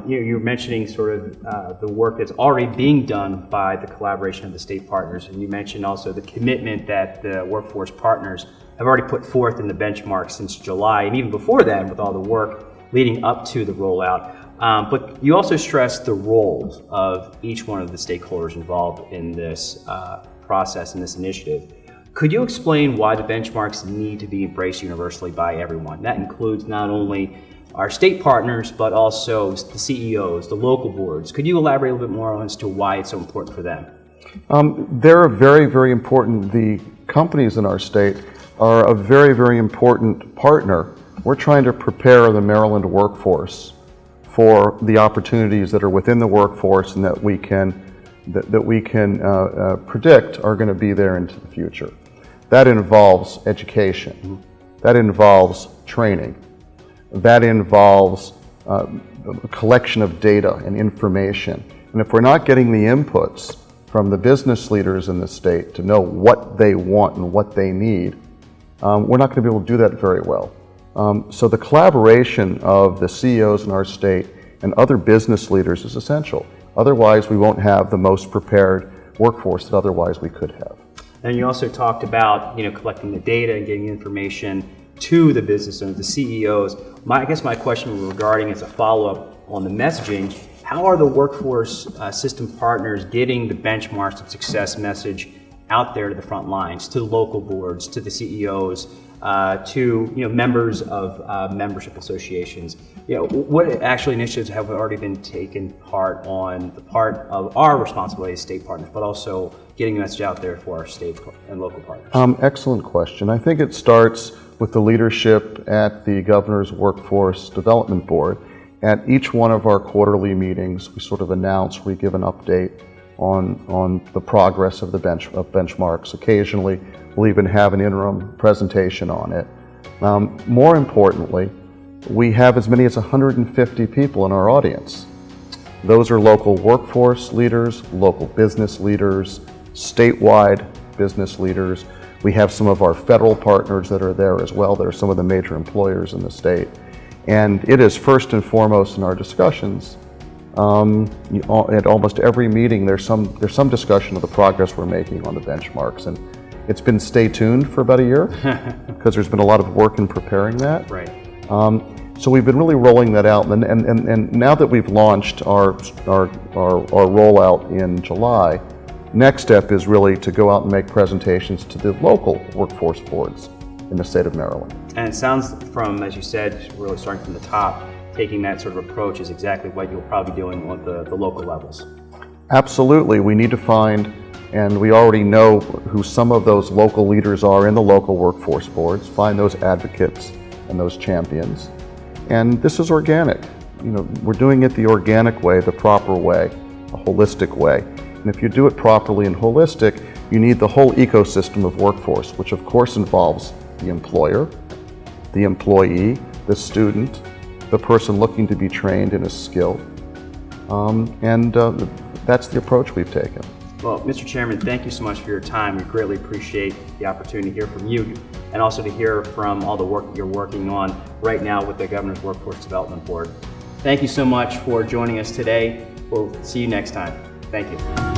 You're mentioning sort of the work that's already being done by the collaboration of the state partners, and you mentioned also the commitment that the workforce partners have already put forth in the benchmark since July, and even before then with all the work leading up to the rollout. But you also stressed the roles of each one of the stakeholders involved in this process and this initiative. Could you explain why the benchmarks need to be embraced universally by everyone? That includes not only our state partners, but also the CEOs, the local boards. Could you elaborate a little bit more as to why it's so important for them? They're very, very important. The companies in our state are a very, very important partner. We're trying to prepare the Maryland workforce for the opportunities that are within the workforce and that we can predict are going to be there into the future. That involves education. That involves training. That involves a collection of data and information. And if we're not getting the inputs from the business leaders in the state to know what they want and what they need, we're not going to be able to do that very well. So the collaboration of the CEOs in our state and other business leaders is essential. Otherwise, we won't have the most prepared workforce that otherwise we could have. And you also talked about collecting the data and getting information to the business owners, the CEOs. I guess my question regarding as a follow-up on the messaging, how are the workforce system partners getting the benchmarks of success message out there to the front lines, to the local boards, to the CEOs, to members of membership associations? What actually initiatives have already been taken part on the part of our responsibility as state partners, but also getting the message out there for our state and local partners? Excellent question. I think it starts with the leadership at the Governor's Workforce Development Board. At each one of our quarterly meetings, we sort of announce, we give an update on the progress of the benchmarks. Occasionally, we'll even have an interim presentation on it. More importantly, we have as many as 150 people in our audience. Those are local workforce leaders, local business leaders, statewide business leaders. We have some of our federal partners that are there as well. They're some of the major employers in the state. And it is first and foremost in our discussions. At almost every meeting, there's some discussion of the progress we're making on the benchmarks. And it's been stay tuned for about a year because there's been a lot of work in preparing that. Right. So we've been really rolling that out. And now that we've launched our rollout in July, next step is really to go out and make presentations to the local workforce boards in the state of Maryland. And it sounds from, as you said, really starting from the top, taking that sort of approach is exactly what you'll probably be doing with the local levels. Absolutely. We need to find, and we already know who some of those local leaders are in the local workforce boards, find those advocates and those champions. And this is organic. We're doing it the organic way, the proper way, a holistic way. And if you do it properly and holistic, you need the whole ecosystem of workforce, which of course involves the employer, the employee, the student, the person looking to be trained in a skill. That's the approach we've taken. Well, Mr. Chairman, thank you so much for your time. We greatly appreciate the opportunity to hear from you and also to hear from all the work that you're working on right now with the Governor's Workforce Development Board. Thank you so much for joining us today. We'll see you next time. Thank you.